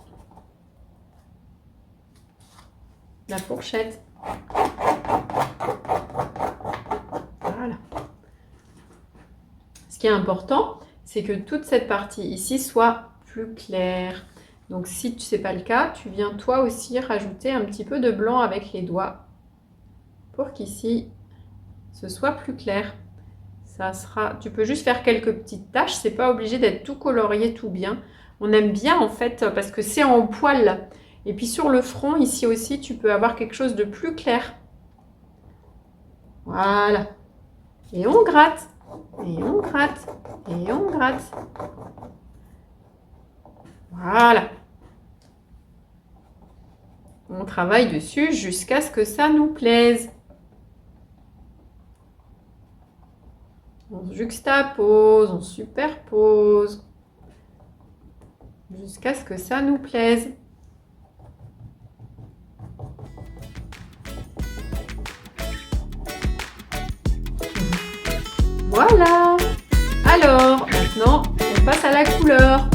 la fourchette. Voilà. Ce qui est important, c'est que toute cette partie ici soit plus claire. Donc si ce n'est pas le cas, tu viens toi aussi rajouter un petit peu de blanc avec les doigts pour qu'ici ce soit plus clair. Ça sera, tu peux juste faire quelques petites taches, c'est pas obligé d'être tout colorié, tout bien. On aime bien en fait parce que c'est en poil. Et puis sur le front, ici aussi, tu peux avoir quelque chose de plus clair. Voilà. Et on gratte, et on gratte, et on gratte. Voilà. On travaille dessus jusqu'à ce que ça nous plaise. On juxtapose, on superpose, jusqu'à ce que ça nous plaise. Voilà. Alors, maintenant, on passe à la couleur.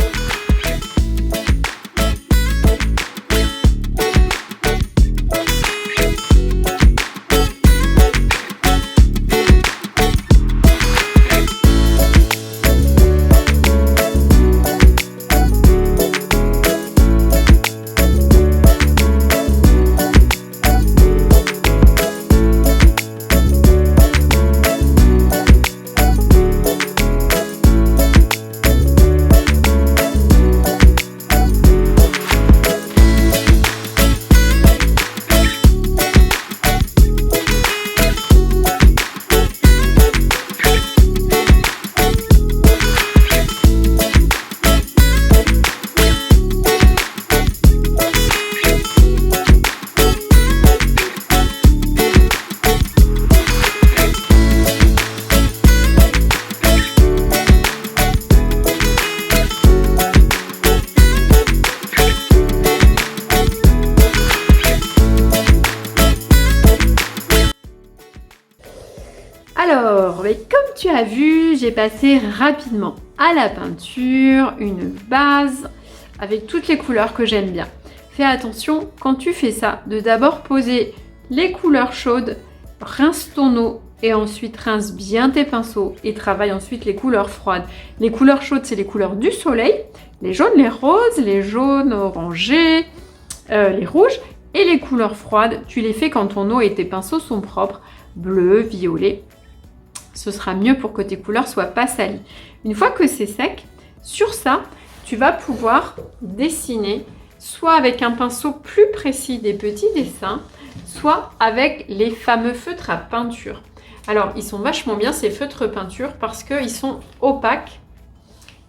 Alors, mais comme tu as vu, j'ai passé rapidement à la peinture, une base avec toutes les couleurs que j'aime bien. Fais attention quand tu fais ça, de d'abord poser les couleurs chaudes rince ton eau et ensuite rince bien tes pinceaux et travaille ensuite les couleurs froides. Les couleurs chaudes, c'est les couleurs du soleil, les jaunes, les roses, les jaunes orangés, les rouges. Et les couleurs froides, tu les fais quand ton eau et tes pinceaux sont propres, bleu, violet. Ce sera mieux pour que tes couleurs soient pas salies. Une fois que c'est sec, sur ça, tu vas pouvoir dessiner soit avec un pinceau plus précis des petits dessins, soit avec les fameux feutres à peinture. Alors, ils sont vachement bien ces feutres peinture parce qu'ils sont opaques.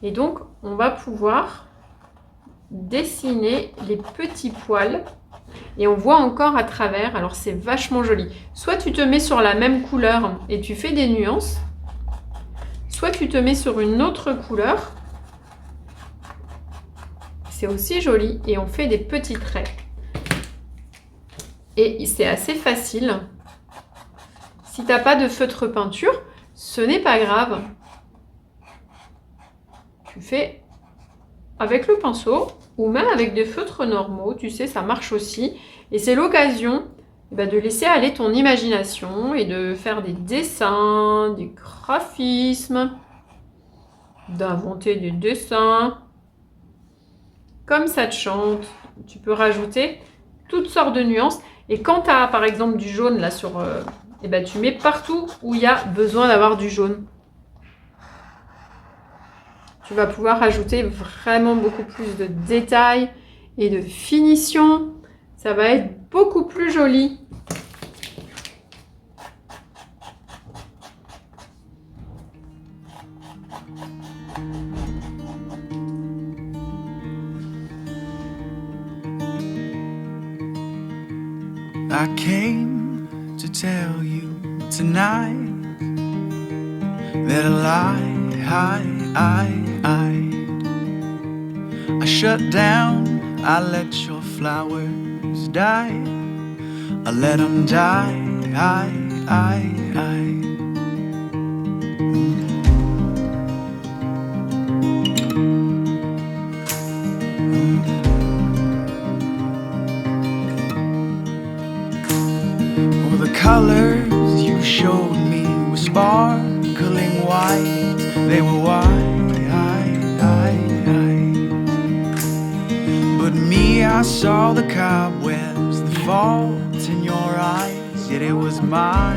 Et donc, on va pouvoir dessiner les petits poils. Et on voit encore à travers, alors c'est vachement joli. Soit tu te mets sur la même couleur et tu fais des nuances, soit tu te mets sur une autre couleur. C'est aussi joli et on fait des petits traits. Et c'est assez facile. Si tu n'as pas de feutre peinture, ce n'est pas grave. Tu fais avec le pinceau ou même avec des feutres normaux, tu sais, ça marche aussi. Et c'est l'occasion de laisser aller ton imagination et de faire des dessins, des graphismes, d'inventer des dessins. Comme ça te chante, tu peux rajouter toutes sortes de nuances. Et quand tu as par exemple du jaune là sur... tu mets partout où il y a besoin d'avoir du jaune. Tu vas pouvoir rajouter vraiment beaucoup plus de détails et de finition. Ça va être beaucoup plus joli. I came to tell you tonight that I shut down, I let your flowers die, I let them die, Oh, the colors you showed me were sparkling white, they were white. But me, I saw the cobwebs, the fault in your eyes, yet it was my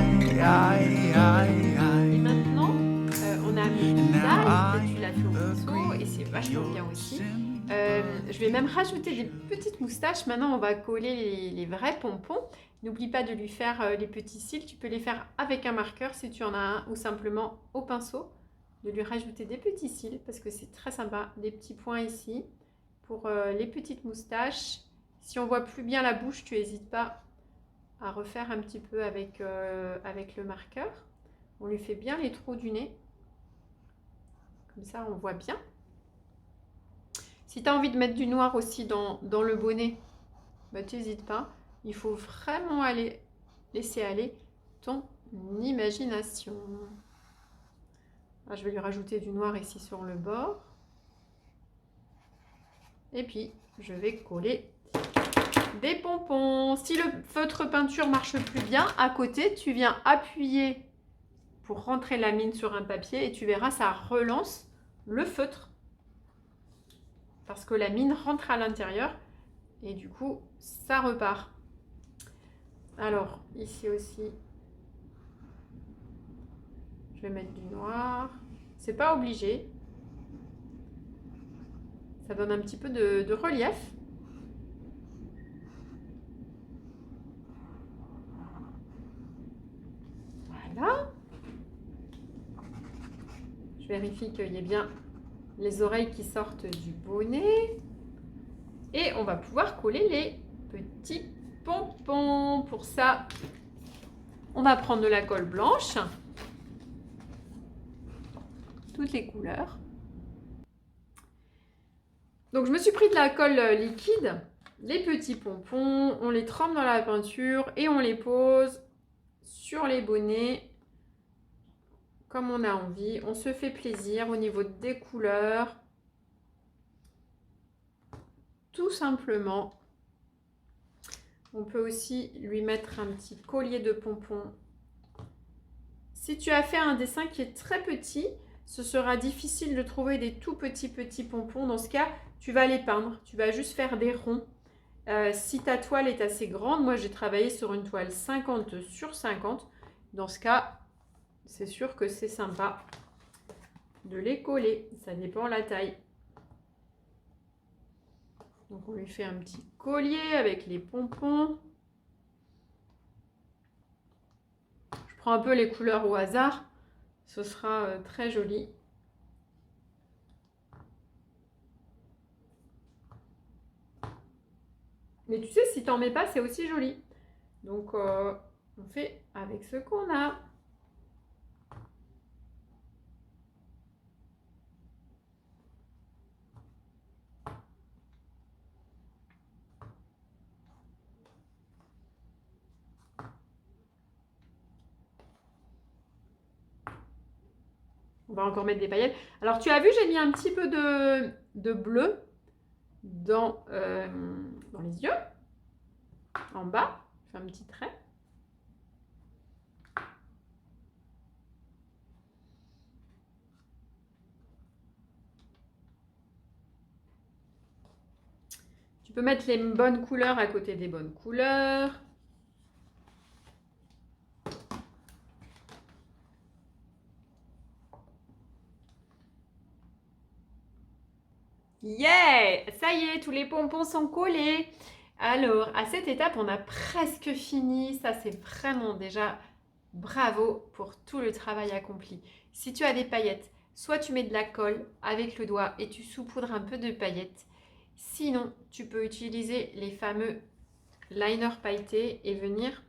Et maintenant, on a mis une taille, tu l'as fait au pinceau et c'est vachement bien aussi. Je vais même rajouter des petites moustaches. Maintenant, on va coller les vrais pompons. N'oublie pas de lui faire les petits cils. Tu peux les faire avec un marqueur si tu en as un ou simplement au pinceau. De lui rajouter des petits cils parce que c'est très sympa. Des petits points ici pour les petites moustaches. Si on voit plus bien la bouche, tu n'hésites pas à refaire un petit peu avec le marqueur. On lui fait bien les trous du nez. Comme ça, on voit bien. Si tu as envie de mettre du noir aussi dans le bonnet, tu n'hésites pas. Il faut vraiment laisser aller ton imagination. Je vais lui rajouter du noir ici sur le bord. Et puis, je vais coller des pompons. Si le feutre peinture marche plus bien, à côté, tu viens appuyer pour rentrer la mine sur un papier et tu verras, ça relance le feutre. Parce que la mine rentre à l'intérieur et du coup, ça repart. Alors, ici aussi, je vais mettre du noir. C'est pas obligé. Ça donne un petit peu de relief. Voilà. Je vérifie qu'il y ait bien les oreilles qui sortent du bonnet. Et on va pouvoir coller les petits pompons. Pour ça, on va prendre de la colle blanche. Toutes les couleurs. Donc, je me suis pris de la colle liquide. Les petits pompons, on les trempe dans la peinture et on les pose sur les bonnets comme on a envie. On se fait plaisir au niveau des couleurs. Tout simplement. On peut aussi lui mettre un petit collier de pompons Si tu as fait un dessin qui est très petit, ce sera difficile de trouver des tout petits pompons. Dans ce cas, tu vas les peindre. Tu vas juste faire des ronds. Si ta toile est assez grande, moi j'ai travaillé sur une toile 50 sur 50. Dans ce cas, c'est sûr que c'est sympa de les coller. Ça dépend de la taille. Donc on lui fait un petit collier avec les pompons. Je prends un peu les couleurs au hasard. Ce sera très joli. Mais tu sais, si t'en mets pas, c'est aussi joli. Donc on fait avec ce qu'on a. On va encore mettre des paillettes. Alors, tu as vu, j'ai mis un petit peu de bleu dans les yeux. En bas, je fais un petit trait. Tu peux mettre les bonnes couleurs à côté des bonnes couleurs. Yeah! Ça y est, tous les pompons sont collés. Alors, à cette étape, on a presque fini. Ça, c'est vraiment déjà bravo pour tout le travail accompli. Si tu as des paillettes, soit tu mets de la colle avec le doigt et tu saupoudres un peu de paillettes. Sinon, tu peux utiliser les fameux liners pailletés et venir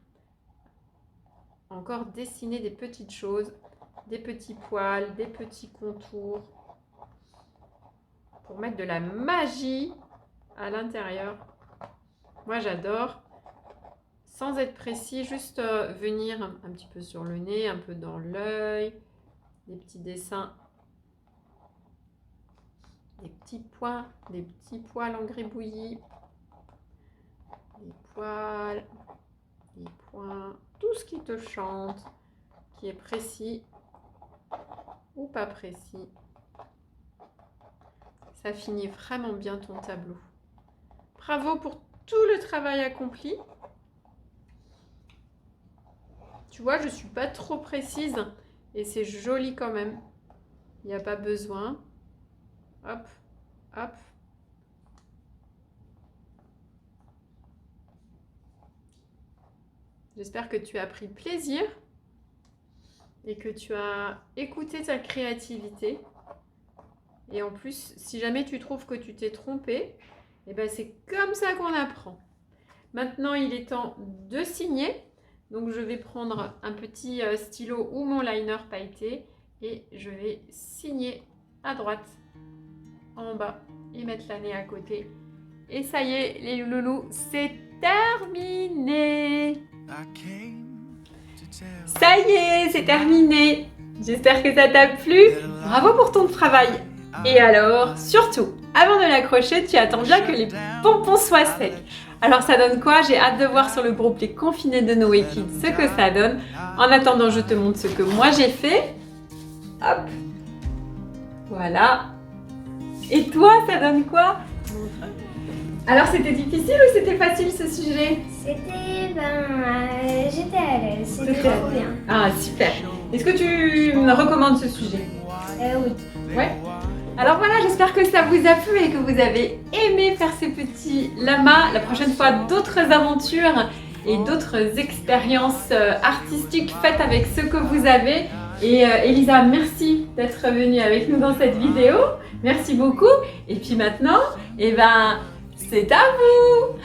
encore dessiner des petites choses, des petits poils, des petits contours, pour mettre de la magie à l'intérieur. Moi, j'adore. Sans être précis, juste venir un petit peu sur le nez, un peu dans l'œil, des petits dessins, des petits poils en gribouillis, des poils, des points, tout ce qui te chante, qui est précis ou pas précis. Ça finit vraiment bien ton tableau. Bravo pour tout le travail accompli. Tu vois, je ne suis pas trop précise et c'est joli quand même. Il n'y a pas besoin. Hop, hop. J'espère que tu as pris plaisir et que tu as écouté ta créativité. Et en plus, si jamais tu trouves que tu t'es trompé, eh ben c'est comme ça qu'on apprend. Maintenant, il est temps de signer. Donc, je vais prendre un petit stylo ou mon liner pailleté et je vais signer à droite, en bas et mettre l'année à côté. Et ça y est, les loulous, c'est terminé. Ça y est, c'est terminé. J'espère que ça t'a plu. Bravo pour ton travail. Et alors, surtout, avant de l'accrocher, tu attends bien que les pompons soient secs. Alors ça donne quoi? J'ai hâte de voir sur le groupe Les Confinés de Noé Kids ce que ça donne. En attendant, je te montre ce que moi j'ai fait. Hop. Voilà. Et toi, ça donne quoi? Alors c'était difficile ou c'était facile ce sujet? J'étais à l'aise, c'était trop bien. Ah super. Est-ce que tu me recommandes ce sujet? Oui. Ouais. Alors voilà, j'espère que ça vous a plu et que vous avez aimé faire ces petits lamas. La prochaine fois, d'autres aventures et d'autres expériences artistiques faites avec ce que vous avez. Et Elisa, merci d'être venue avec nous dans cette vidéo. Merci beaucoup. Et puis maintenant, eh ben, c'est à vous.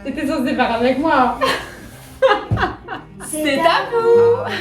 T'étais censée faire avec moi. C'est à vous.